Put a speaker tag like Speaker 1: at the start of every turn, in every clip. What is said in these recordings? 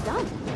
Speaker 1: done.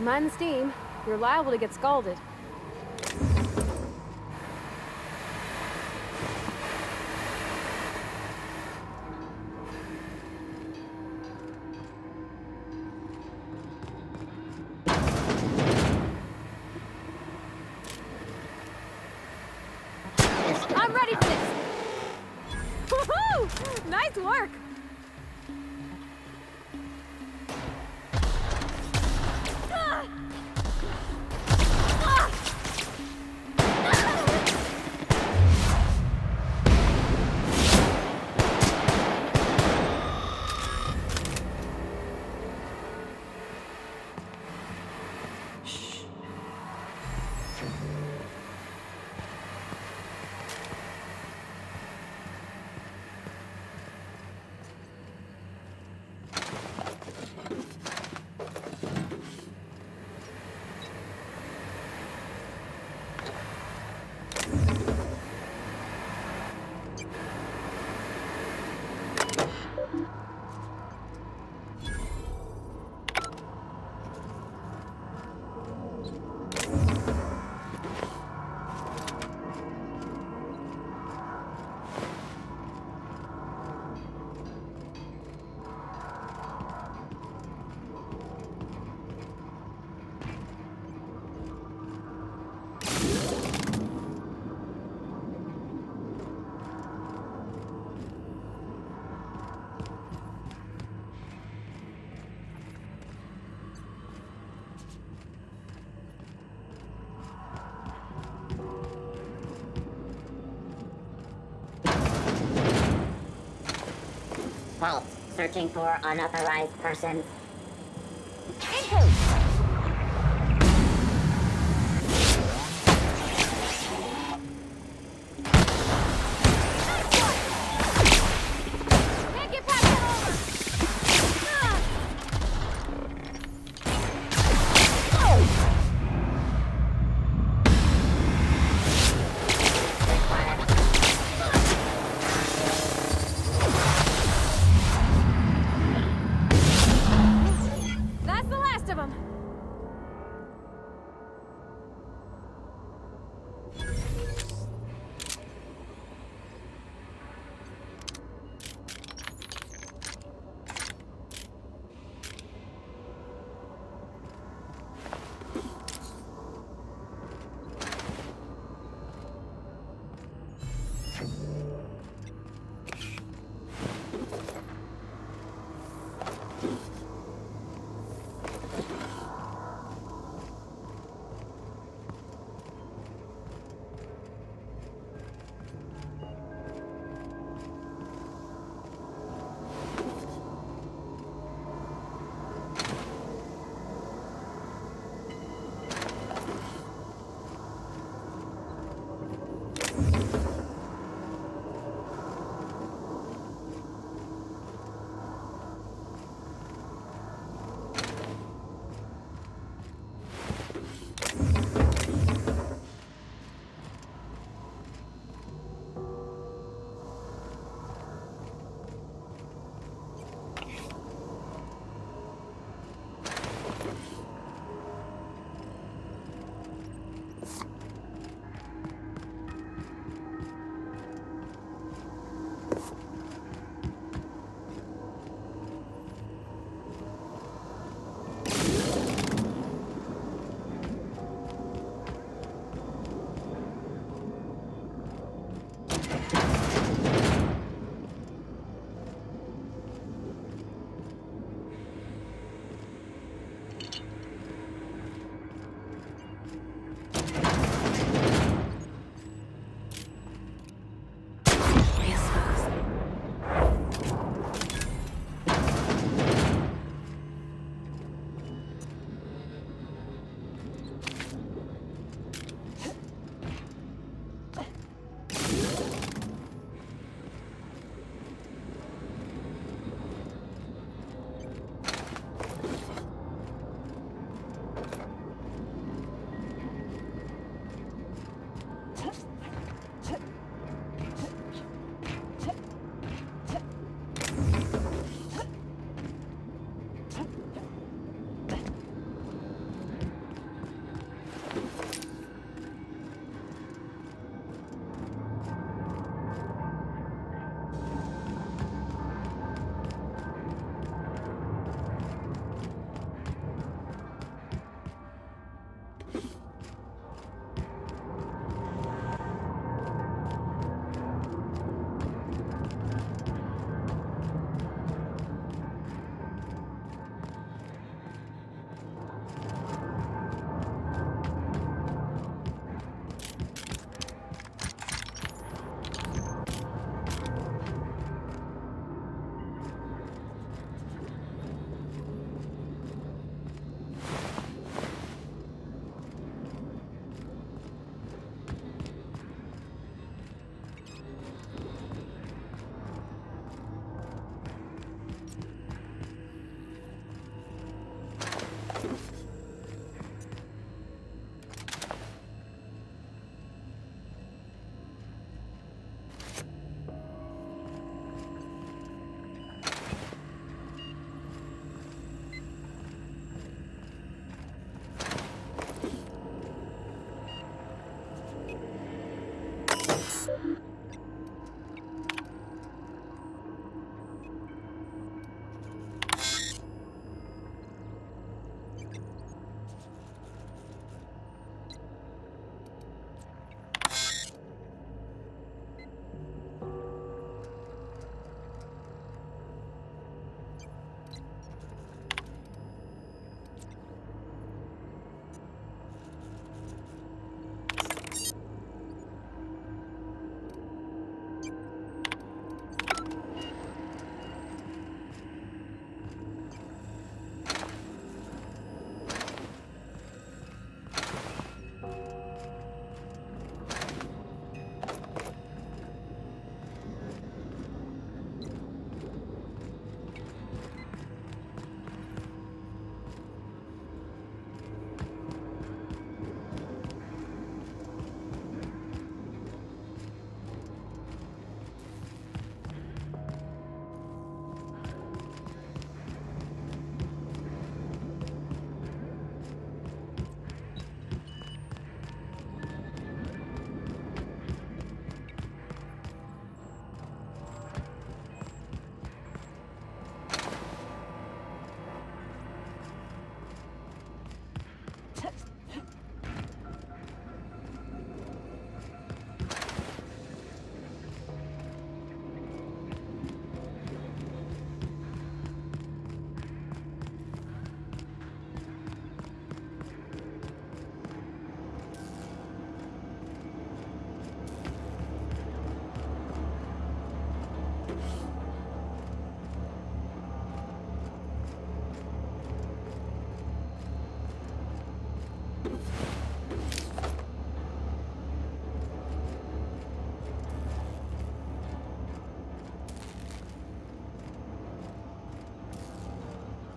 Speaker 1: Mind the steam. You're liable to get scalded. I'm ready for this! Woohoo! Nice work!
Speaker 2: Halt. Searching for unauthorized persons.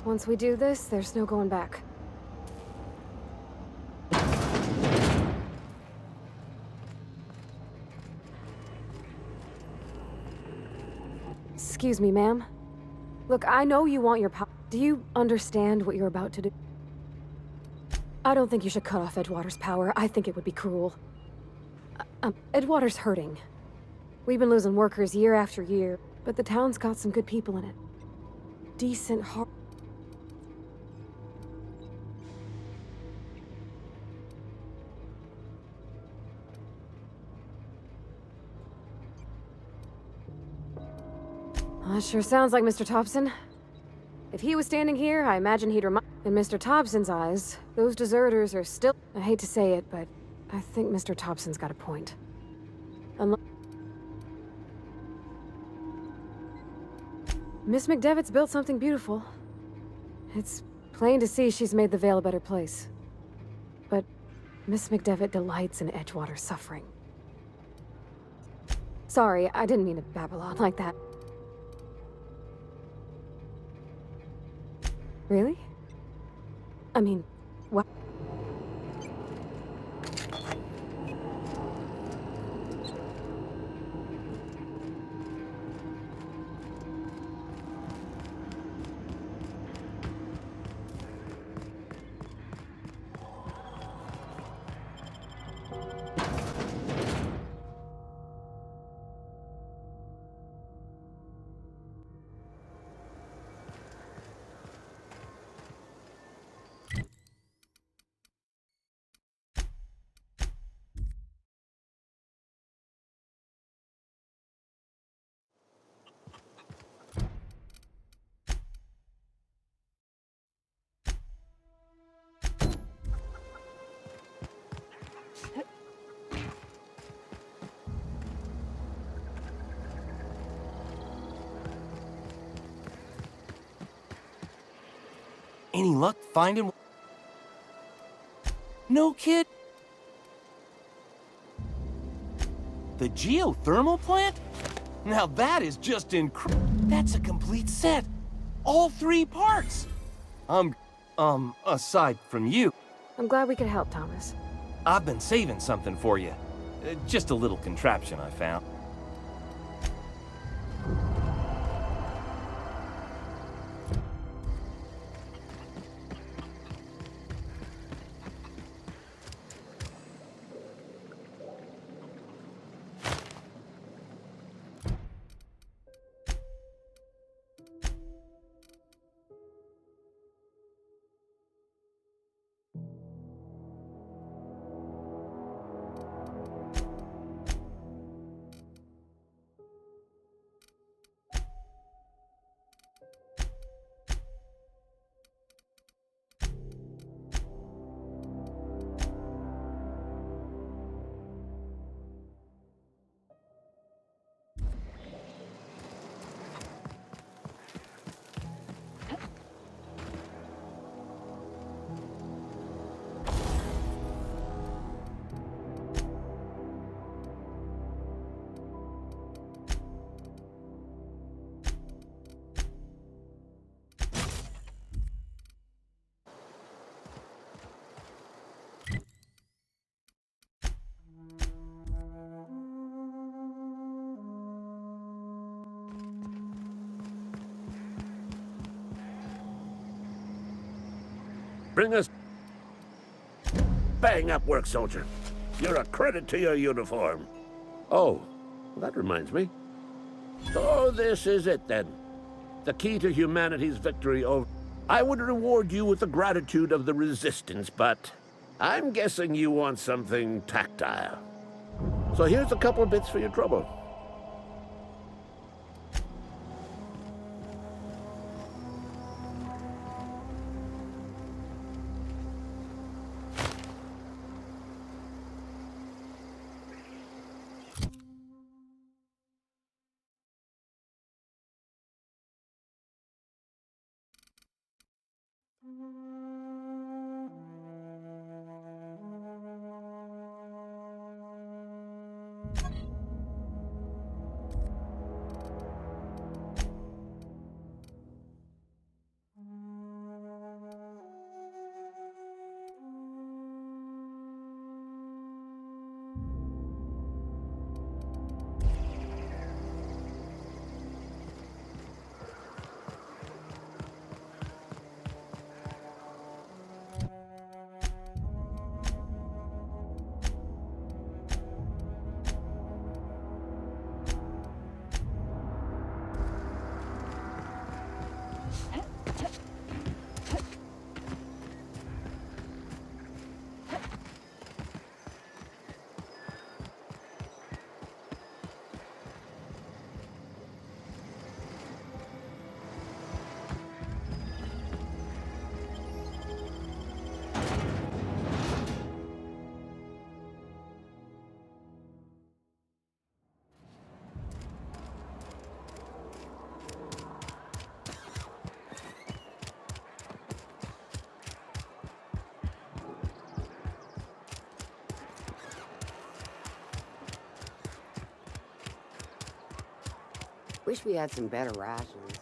Speaker 1: Once we do this, there's no going back. Excuse me, ma'am. Look, I know you want your power. Do you understand what you're about to do? I don't think you should cut off Edgewater's power. I think it would be cruel. Edgewater's hurting. We've been losing workers year after year, but the town's got some good people in it. Decent heart. That sure sounds like Mr. Thompson. If he was standing here, I imagine he'd remind... In Mr. Thompson's eyes, those deserters are still... I hate to say it, but I think Mr. Thompson's got a point. Miss McDevitt's built something beautiful. It's plain to see she's made the Vale a better place. But Miss McDevitt delights in Edgewater's suffering. Sorry, I didn't mean to babble on like that. Really? I mean, what?
Speaker 3: Any luck finding... No kid? The geothermal plant? Now that is just That's a complete set. All 3 parts. Aside from you.
Speaker 1: I'm glad we could help, Thomas.
Speaker 3: I've been saving something for you. Just a little contraption I found.
Speaker 4: Bring us bang up work, soldier. You're a credit to your uniform. Oh, that reminds me. So this is it then. The key to humanity's victory over... I would reward you with the gratitude of the Resistance, but I'm guessing you want something tactile. So here's a couple bits for your trouble.
Speaker 5: Wish we had some better rations.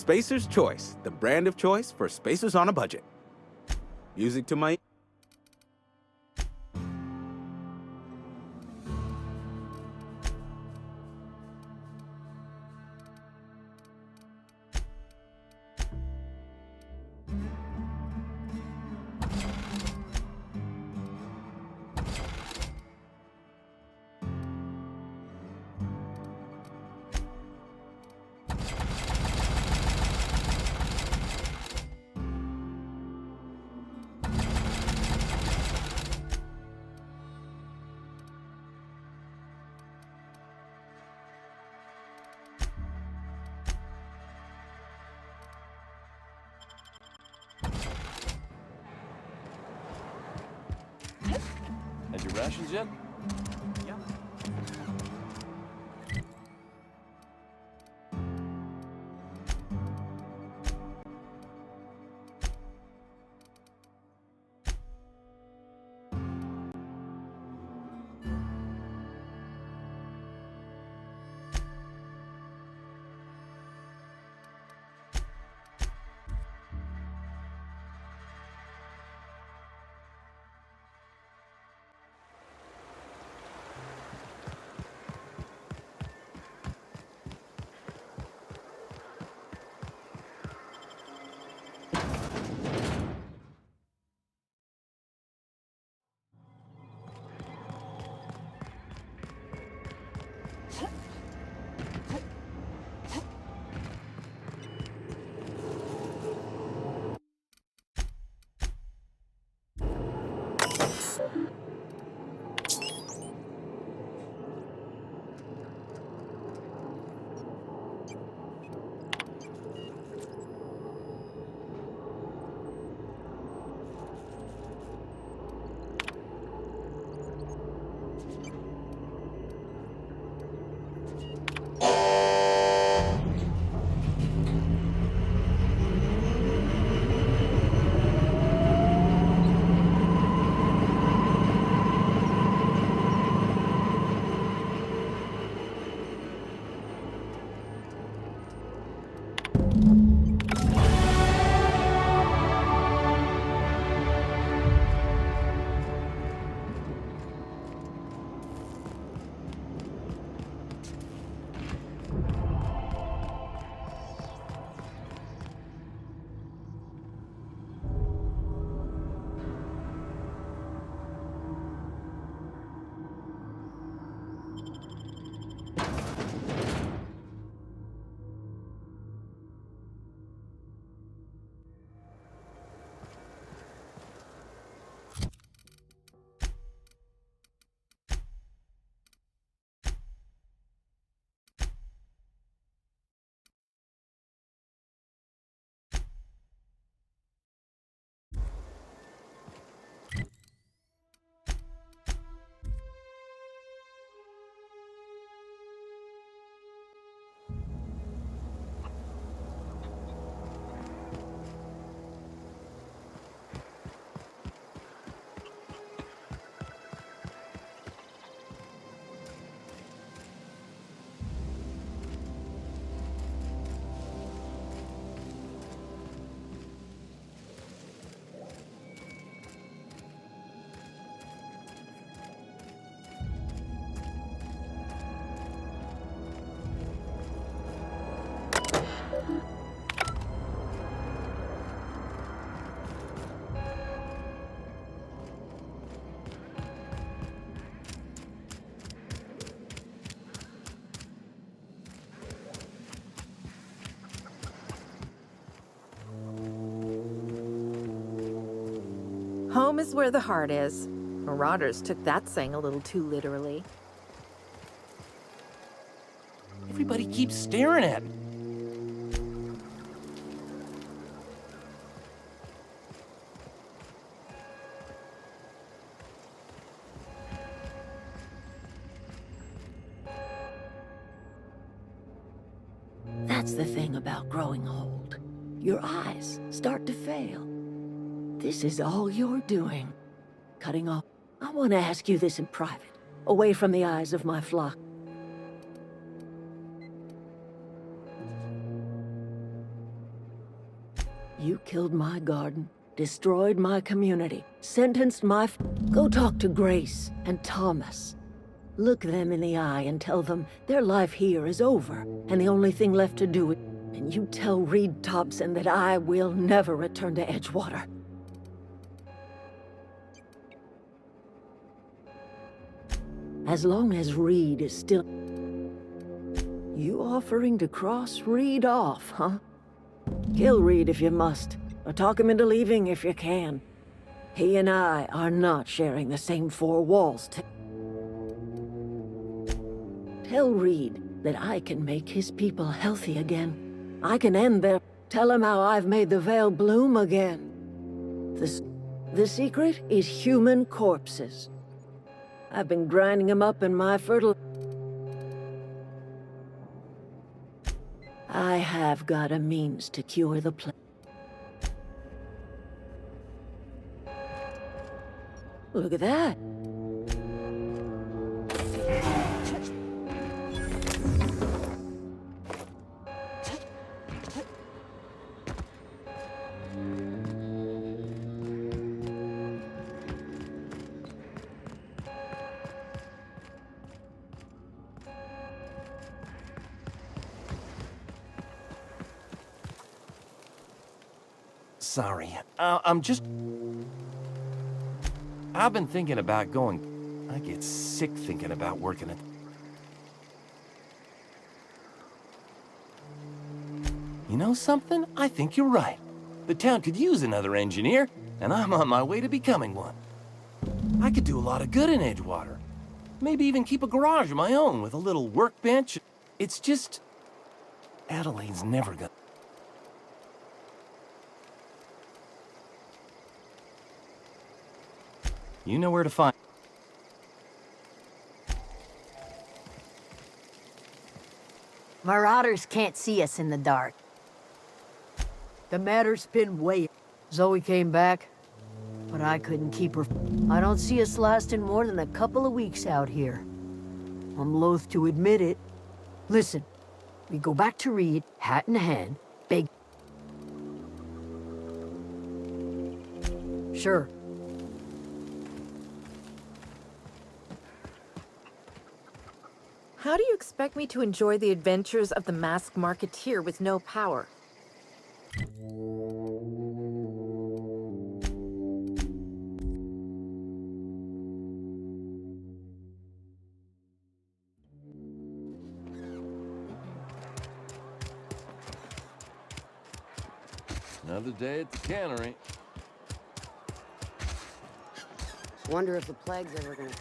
Speaker 6: Spacer's Choice, the brand of choice for spacers on a budget. Music to my...
Speaker 3: Had your rations yet?
Speaker 6: Yeah.
Speaker 7: Home is where the heart is. Marauders took that saying a little too literally.
Speaker 3: Everybody keeps staring at me.
Speaker 8: That's the thing about growing old. Your eyes start to fail. This is all you're doing. Cutting off. I want to ask you this in private, away from the eyes of my flock. You killed my garden, destroyed my community, sentenced my Go talk to Grace and Thomas. Look them in the eye and tell them their life here is over, and the only thing left to do is... And you tell Reed Thompson that I will never return to Edgewater. As long as Reed is still... You offering to cross Reed off, huh? Kill Reed if you must, or talk him into leaving if you can. He and I are not sharing the same four walls. Tell Reed that I can make his people healthy again. I can end their... Tell him how I've made the Vale bloom again. The secret is human corpses. I've been grinding them up in my fertile... I have got a means to cure the plague. Look at that.
Speaker 3: Sorry, I'm just... I've been thinking about going... I get sick thinking about working at... You know something? I think you're right. The town could use another engineer, and I'm on my way to becoming one. I could do a lot of good in Edgewater. Maybe even keep a garage of my own with a little workbench. It's just... Adelaide's never gonna... You know where to find...
Speaker 9: Marauders can't see us in the dark. The matter's been way... Zoe came back, but I couldn't keep her... I don't see us lasting more than a couple of weeks out here. I'm loath to admit it. Listen, we go back to Reed, hat in hand, big... Sure.
Speaker 7: How do you expect me to enjoy the adventures of the masked marketeer with no power?
Speaker 10: Another day at the cannery.
Speaker 5: Wonder if the plague's ever gonna...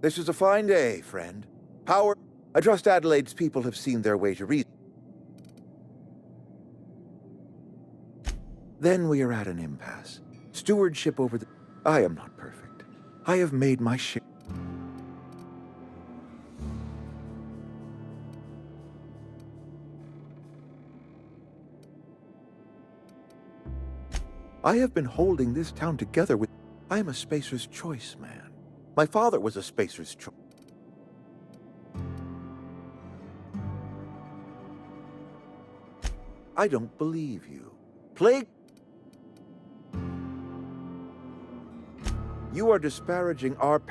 Speaker 11: This is a fine day, friend. Power. I trust Adelaide's people have seen their way to reason. Then we are at an impasse. Stewardship over the... I am not perfect. I have made my share. I have been holding this town together with... I am a spacer's choice man. My father was a spacer's choice. I don't believe you. Plague... You are disparaging our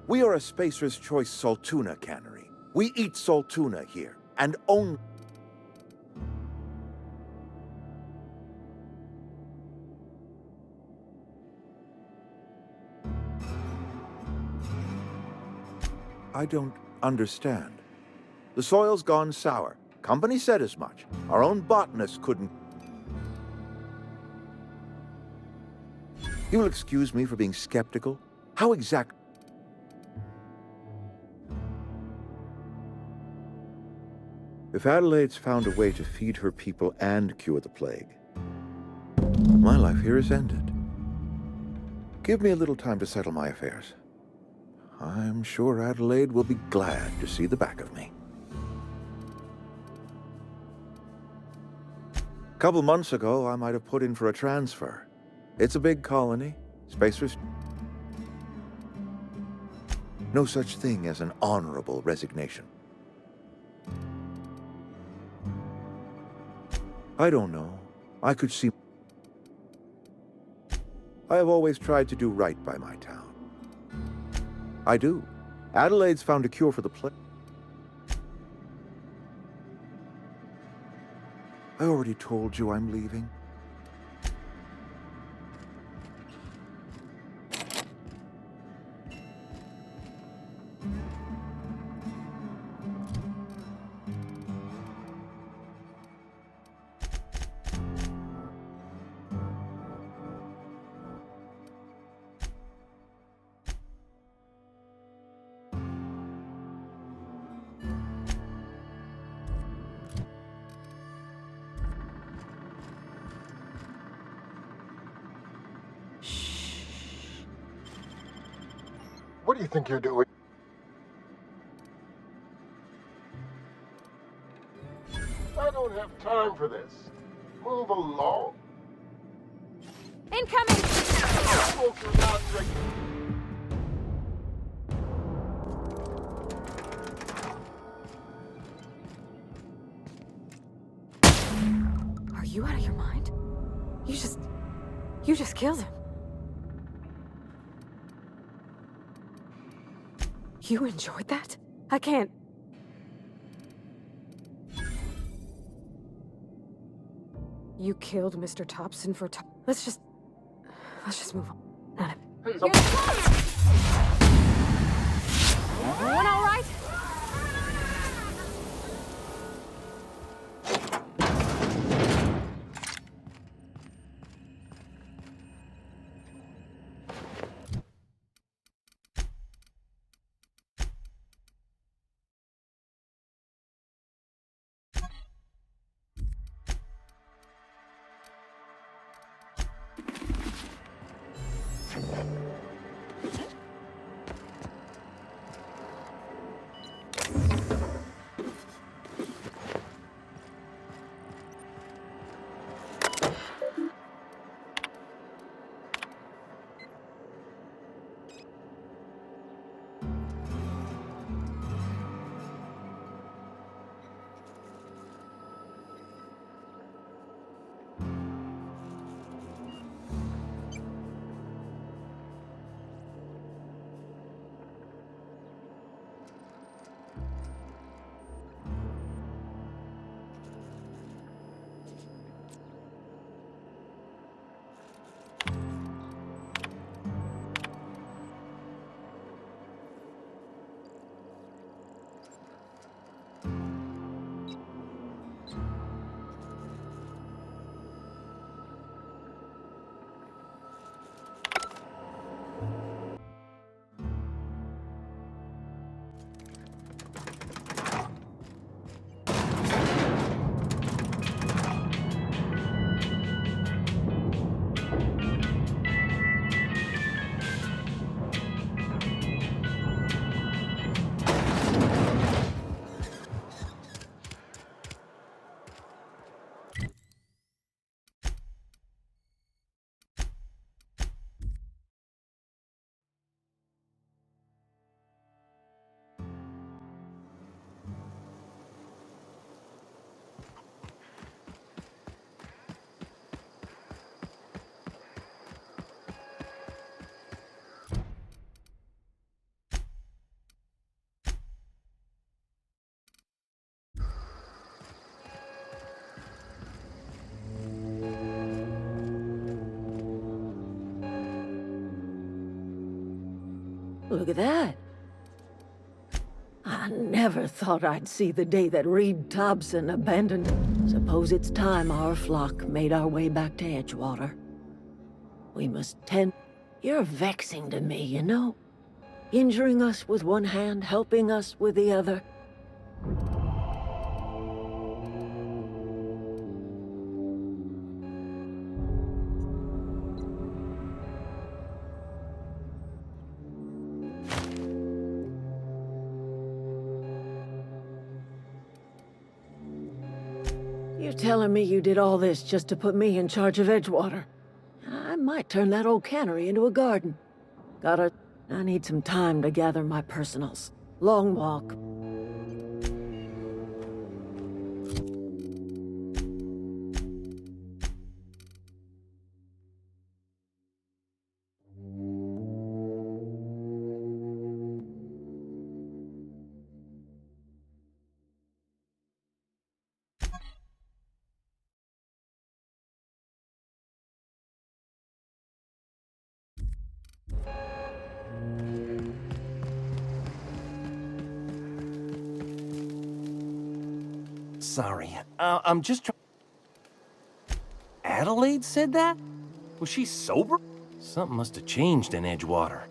Speaker 11: We are a Spacer's Choice Saltuna cannery. We eat saltuna here, and only... I don't understand. The soil's gone sour. Company said as much. Our own botanist couldn't... You'll excuse me for being skeptical? How exact... If Adelaide's found a way to feed her people and cure the plague, my life here is ended. Give me a little time to settle my affairs. I'm sure Adelaide will be glad to see the back of me. A couple months ago, I might have put in for a transfer. It's a big colony. Spacers... No such thing as an honorable resignation. I don't know. I could see... I have always tried to do right by my town. I do. Adelaide's found a cure for the plague. I already told you I'm leaving.
Speaker 12: What do you think you're doing? I don't have time for this. Move along.
Speaker 1: Incoming!
Speaker 12: Smoke your not drinking.
Speaker 1: Are you out of your mind? You just killed him. You enjoyed that? I can't... You killed Mr. Thompson for... Let's just move on. Not a... Everyone all right?
Speaker 8: Look at that. I never thought I'd see the day that Reed Thompson abandoned. Suppose it's time our flock made our way back to Edgewater. We must tend... You're vexing to me, you know? Injuring us with one hand, helping us with the other. You're telling me you did all this just to put me in charge of Edgewater? I might turn that old cannery into a garden. I need some time to gather my personals. Long walk.
Speaker 3: Sorry, I'm just trying... Adelaide said that? Was she sober? Something must have changed in Edgewater.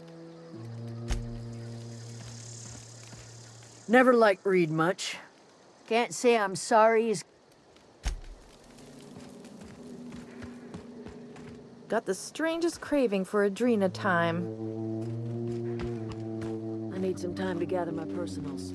Speaker 9: Never liked Reed much. Can't say I'm sorry he's...
Speaker 7: Got the strangest craving for Adrena time.
Speaker 8: I need some time to gather my personals.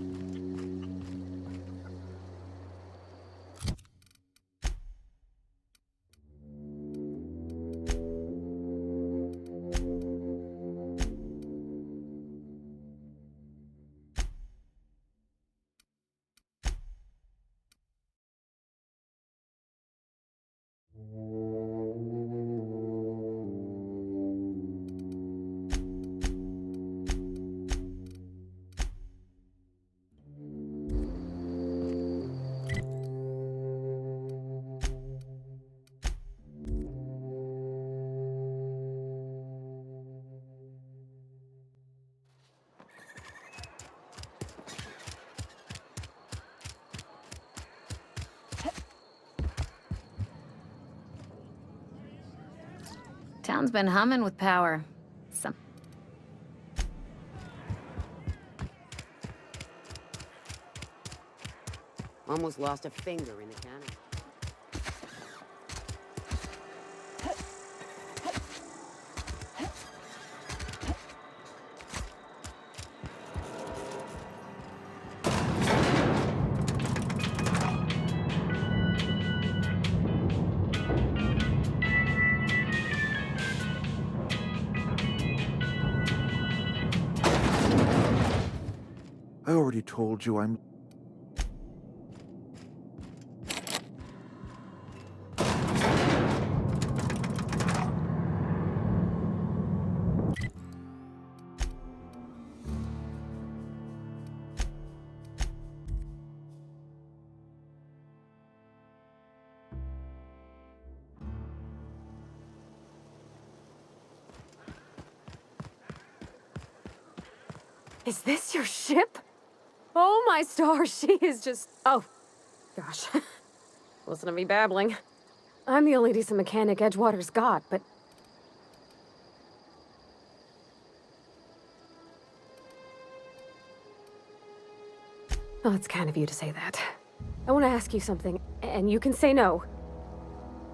Speaker 2: Town's been humming with power.
Speaker 5: Almost lost a finger in the cannon.
Speaker 11: I already told you I'm...
Speaker 1: Is this your ship? Oh my stars, she is just... Oh, gosh. Listen to me babbling. I'm the only decent mechanic Edgewater's got, but... Oh, it's kind of you to say that. I want to ask you something, and you can say no.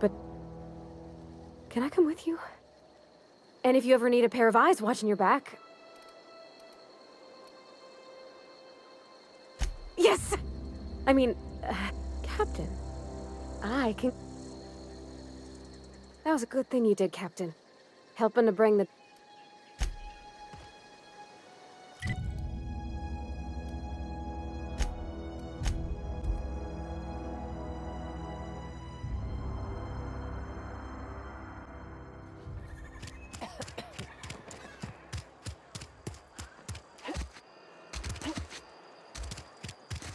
Speaker 1: But... Can I come with you? And if you ever need a pair of eyes watching your back... Yes! I mean, Captain. I can... That was a good thing you did, Captain. Helping to bring the...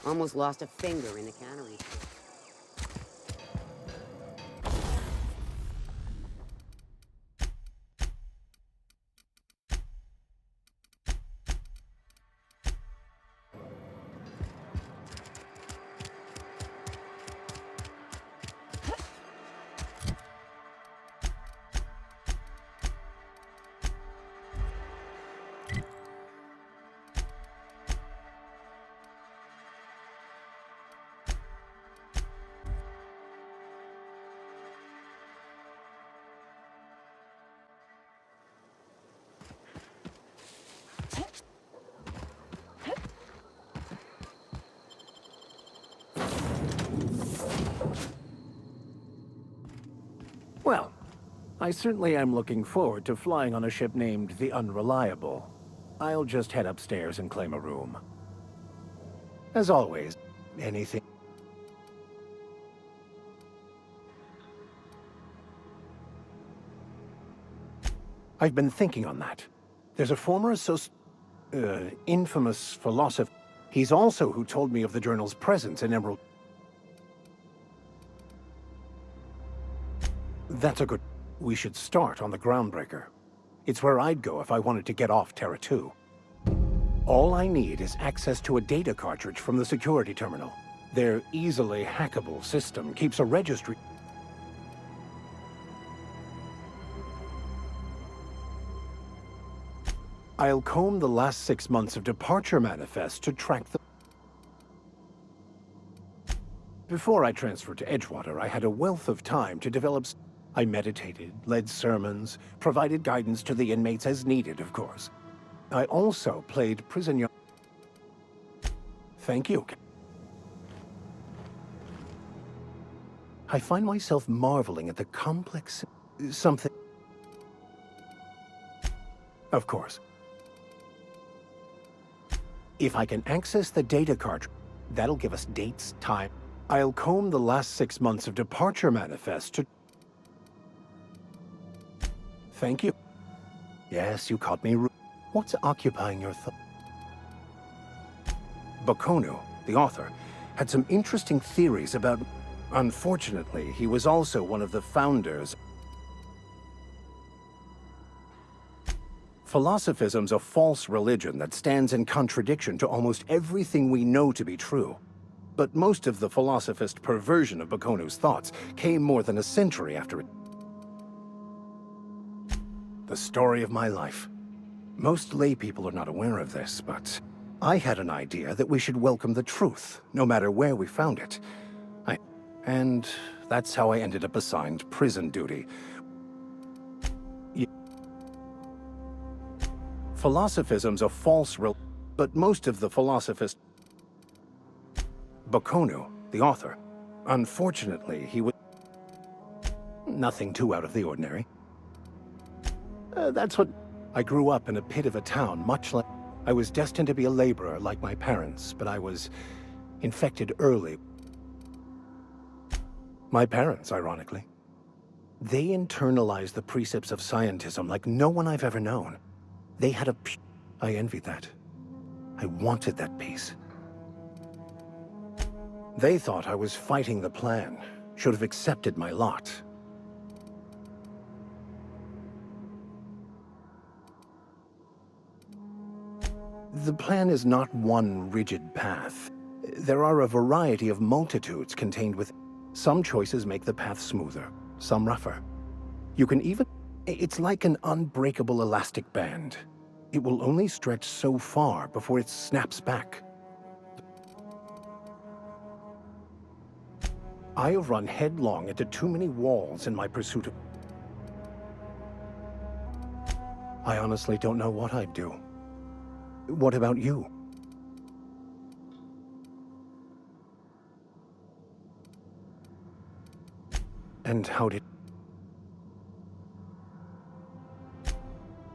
Speaker 5: Almost lost a finger in the cannery.
Speaker 13: I certainly am looking forward to flying on a ship named the Unreliable. I'll just head upstairs and claim a room. As always, anything... I've been thinking on that. There's a former infamous philosopher. He's also who told me of the journal's presence in Emerald. That's a good... We should start on the Groundbreaker. It's where I'd go if I wanted to get off Terra 2. All I need is access to a data cartridge from the security terminal. Their easily hackable system keeps a registry... I'll comb the last 6 months of departure manifest to track the... Before I transferred to Edgewater, I had a wealth of time to develop... I meditated, led sermons, provided guidance to the inmates as needed, of course. I also played prison yard... Thank you. I find myself marveling at the complex... something... Of course. If I can access the data cartridge, that'll give us dates, time. I'll comb the last 6 months of departure manifest to... Thank you. Yes, you caught me. What's occupying your thought? Bakonu, the author, had some interesting theories about... Unfortunately, he was also one of the founders. Philosophism's a false religion that stands in contradiction to almost everything we know to be true. But most of the philosophist perversion of Bakonu's thoughts came more than a century after it. The story of my life. Most lay people are not aware of this, but I had an idea that we should welcome the truth, no matter where we found it. And that's how I ended up assigned prison duty. Philosophism's a false religion, but most of the philosophists... Bakonu, the author. Unfortunately, he was... Nothing too out of the ordinary. That's what... I grew up in a pit of a town, much like... I was destined to be a laborer like my parents, but I was infected early. My parents, ironically. They internalized the precepts of scientism like no one I've ever known. They had a... I envied that. I wanted that peace. They thought I was fighting the plan, should have accepted my lot. The plan is not one rigid path. There are a variety of multitudes contained within. Some choices make the path smoother, some rougher. You can even... It's like an unbreakable elastic band. It will only stretch so far before it snaps back. I have run headlong into too many walls in my pursuit of... I honestly don't know what I'd do. What about you? And how did...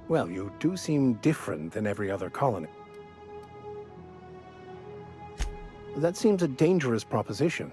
Speaker 13: Well, you do seem different than every other colony. That seems a dangerous proposition.